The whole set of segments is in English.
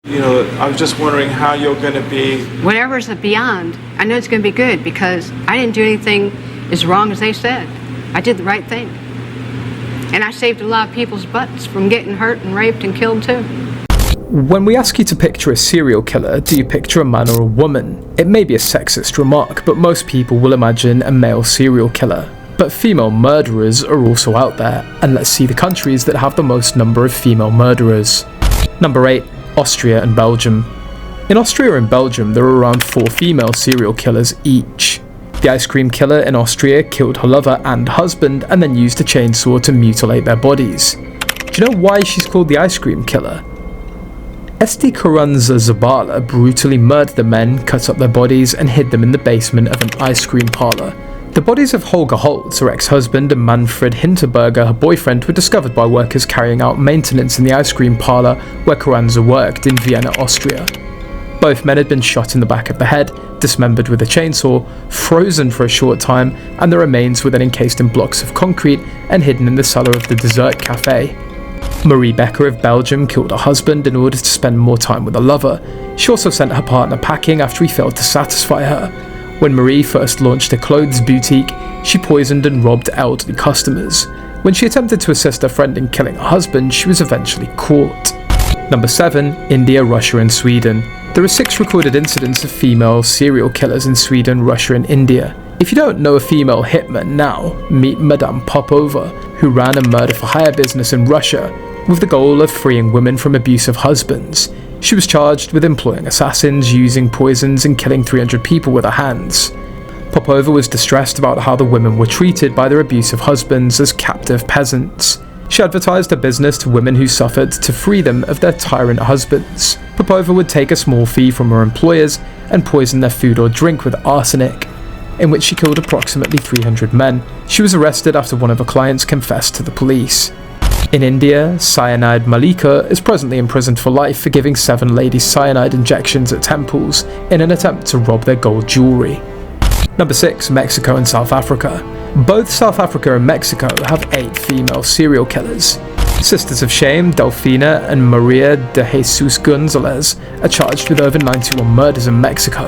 You know, I was just wondering how you're going to be. Whatever's beyond, I know it's going to be good because I didn't do anything as wrong as they said. I did the right thing. And I saved a lot of people's butts from getting hurt and raped and killed too. When we ask you to picture a serial killer, do you picture a man or a woman? It may be a sexist remark, but most people will imagine a male serial killer. But female murderers are also out there, and let's see the countries that have the most number of female murderers. Number 8. Austria and Belgium. In Austria and Belgium, there are around 4 female serial killers each. The ice cream killer in Austria killed her lover and husband and then used a chainsaw to mutilate their bodies. Do you know why she's called the ice cream killer? Esti Carranza Zabala brutally murdered the men, cut up their bodies and hid them in the basement of an ice cream parlour. The bodies of Holger Holtz, her ex-husband, and Manfred Hinterberger, her boyfriend, were discovered by workers carrying out maintenance in the ice cream parlour where Carranza worked in Vienna, Austria. Both men had been shot in the back of the head, dismembered with a chainsaw, frozen for a short time, and the remains were then encased in blocks of concrete and hidden in the cellar of the dessert cafe. Marie Becker of Belgium killed her husband in order to spend more time with her lover. She also sent her partner packing after he failed to satisfy her. When Marie first launched a clothes boutique, she poisoned and robbed elderly customers. When she attempted to assist her friend in killing her husband, she was eventually caught. Number 7. India, Russia and Sweden. There are 6 recorded incidents of female serial killers in Sweden, Russia and India. If you don't know a female hitman now, meet Madame Popova, who ran a murder-for-hire business in Russia with the goal of freeing women from abusive husbands. She was charged with employing assassins, using poisons and killing 300 people with her hands. Popova was distressed about how the women were treated by their abusive husbands as captive peasants. She advertised her business to women who suffered to free them of their tyrant husbands. Popova would take a small fee from her employers and poison their food or drink with arsenic, in which she killed approximately 300 men. She was arrested after one of her clients confessed to the police. In India, Cyanide Malika is presently imprisoned for life for giving 7 ladies cyanide injections at temples in an attempt to rob their gold jewellery. Number 6. Mexico and South Africa. Both South Africa and Mexico have 8 female serial killers. Sisters of Shame, Delfina and Maria de Jesus Gonzalez are charged with over 91 murders in Mexico.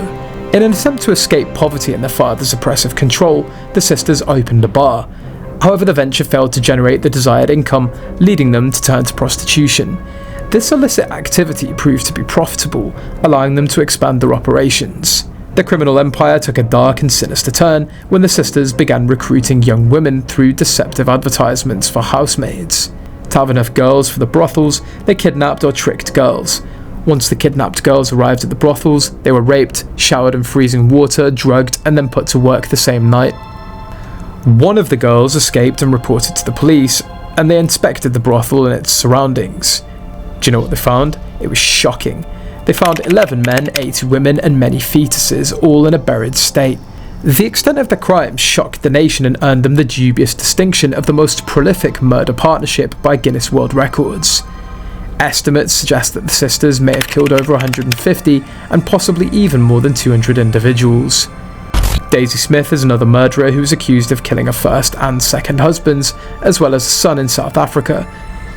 In an attempt to escape poverty and their father's oppressive control, the sisters opened a bar. However, the venture failed to generate the desired income, leading them to turn to prostitution. This illicit activity proved to be profitable, allowing them to expand their operations. The criminal empire took a dark and sinister turn when the sisters began recruiting young women through deceptive advertisements for housemaids. To have enough girls for the brothels, they kidnapped or tricked girls. Once the kidnapped girls arrived at the brothels, they were raped, showered in freezing water, drugged, and then put to work the same night. One of the girls escaped and reported to the police, and they inspected the brothel and its surroundings. Do you know what they found? It was shocking. They found 11 men, 8 women, and many fetuses, all in a buried state. The extent of the crime shocked the nation and earned them the dubious distinction of the most prolific murder partnership by Guinness World Records. Estimates suggest that the sisters may have killed over 150 and possibly even more than 200 individuals. Daisy Smith is another murderer who was accused of killing her first and second husbands, as well as a son in South Africa.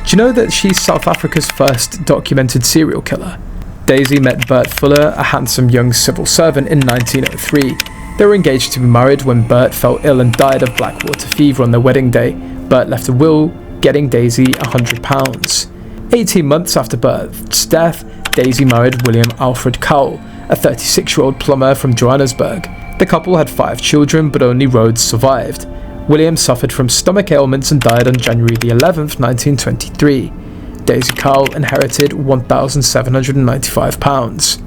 Do you know that she's South Africa's first documented serial killer? Daisy met Bert Fuller, a handsome young civil servant, in 1903. They were engaged to be married when Bert fell ill and died of blackwater fever on their wedding day. Bert left a will, getting Daisy £100. 18 months after Bert's death, Daisy married William Alfred Cowell, a 36-year-old plumber from Johannesburg. The couple had 5 children, but only Rhodes survived. William suffered from stomach ailments and died on January the 11th, 1923. Daisy Cowell inherited £1,795.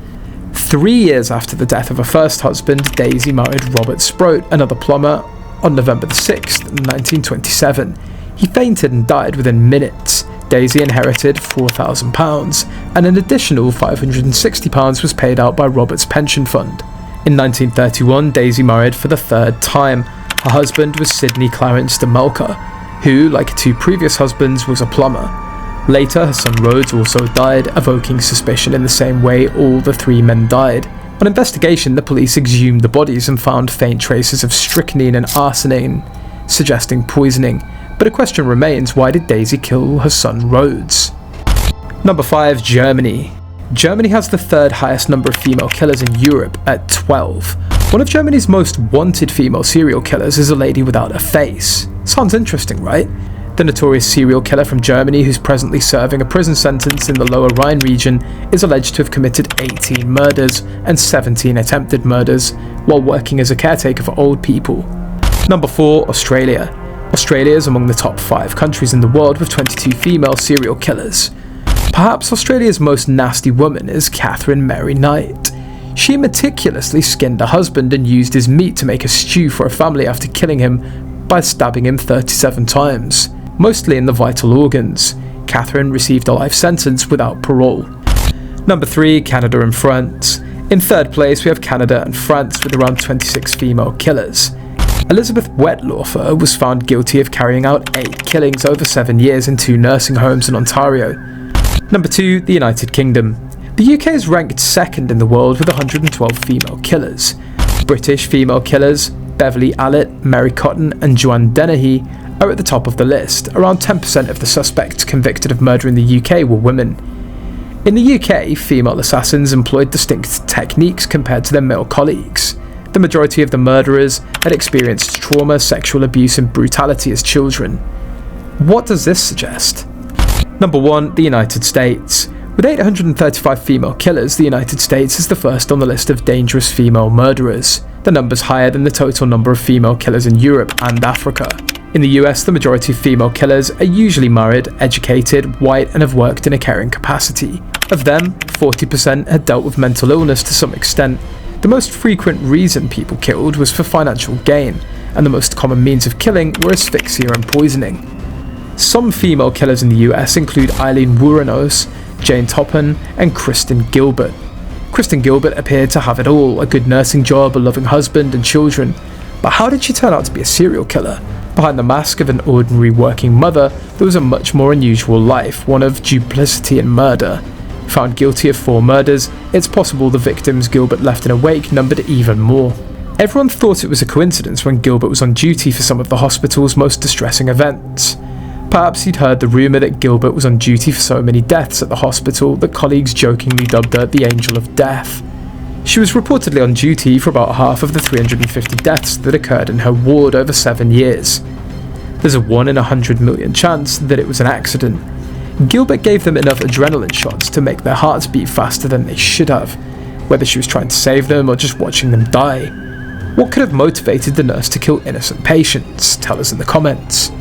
3 years after the death of her first husband, Daisy married Robert Sproat, another plumber, on November the 6th, 1927. He fainted and died within minutes. Daisy inherited £4,000, and an additional £560 was paid out by Robert's pension fund. In 1931, Daisy married for the 3rd time. Her husband was Sidney Clarence de Melka, who, like 2 previous husbands, was a plumber. Later, her son Rhodes also died, evoking suspicion in the same way all the 3 men died. On investigation, the police exhumed the bodies and found faint traces of strychnine and arsenine, suggesting poisoning. But a question remains, why did Daisy kill her son Rhodes? Number 5. Germany. Germany has the third highest number of female killers in Europe at 12. One of Germany's most wanted female serial killers is a lady without a face. Sounds interesting, right? The notorious serial killer from Germany, who's presently serving a prison sentence in the Lower Rhine region, is alleged to have committed 18 murders and 17 attempted murders while working as a caretaker for old people. Number 4, Australia. Australia is among the top 5 countries in the world with 22 female serial killers. Perhaps Australia's most nasty woman is Catherine Mary Knight. She meticulously skinned her husband and used his meat to make a stew for a family after killing him by stabbing him 37 times, mostly in the vital organs. Catherine received a life sentence without parole. Number 3, Canada and France. In third place we have Canada and France with around 26 female killers. Elizabeth Wettlaufer was found guilty of carrying out 8 killings over 7 years in 2 nursing homes in Ontario. Number 2, the United Kingdom. The UK is ranked second in the world with 112 female killers. British female killers, Beverly Allitt, Mary Cotton and Joanne Dennehy, are at the top of the list. Around 10% of the suspects convicted of murder in the UK were women. In the UK, female assassins employed distinct techniques compared to their male colleagues. The majority of the murderers had experienced trauma, sexual abuse and brutality as children. What does this suggest? Number 1, the United States. With 835 female killers, the United States is the first on the list of dangerous female murderers. The number's higher than the total number of female killers in Europe and Africa. In the US, the majority of female killers are usually married, educated, white and have worked in a caring capacity. Of them, 40% had dealt with mental illness to some extent. The most frequent reason people killed was for financial gain, and the most common means of killing were asphyxia and poisoning. Some female killers in the US include Eileen Wuornos, Jane Toppan and Kristen Gilbert. Kristen Gilbert appeared to have it all, a good nursing job, a loving husband and children. But how did she turn out to be a serial killer? Behind the mask of an ordinary working mother, there was a much more unusual life, one of duplicity and murder. Found guilty of 4 murders, it's possible the victims Gilbert left in her wake numbered even more. Everyone thought it was a coincidence when Gilbert was on duty for some of the hospital's most distressing events. Perhaps he'd heard the rumour that Gilbert was on duty for so many deaths at the hospital that colleagues jokingly dubbed her the Angel of Death. She was reportedly on duty for about half of the 350 deaths that occurred in her ward over 7 years. There's a 1 in 100 million chance that it was an accident. Gilbert gave them enough adrenaline shots to make their hearts beat faster than they should have, whether she was trying to save them or just watching them die. What could have motivated the nurse to kill innocent patients? Tell us in the comments.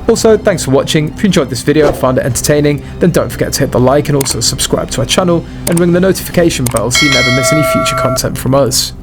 Also, thanks for watching. If you enjoyed this video and found it entertaining, then don't forget to hit the like and also subscribe to our channel and ring the notification bell so you never miss any future content from us.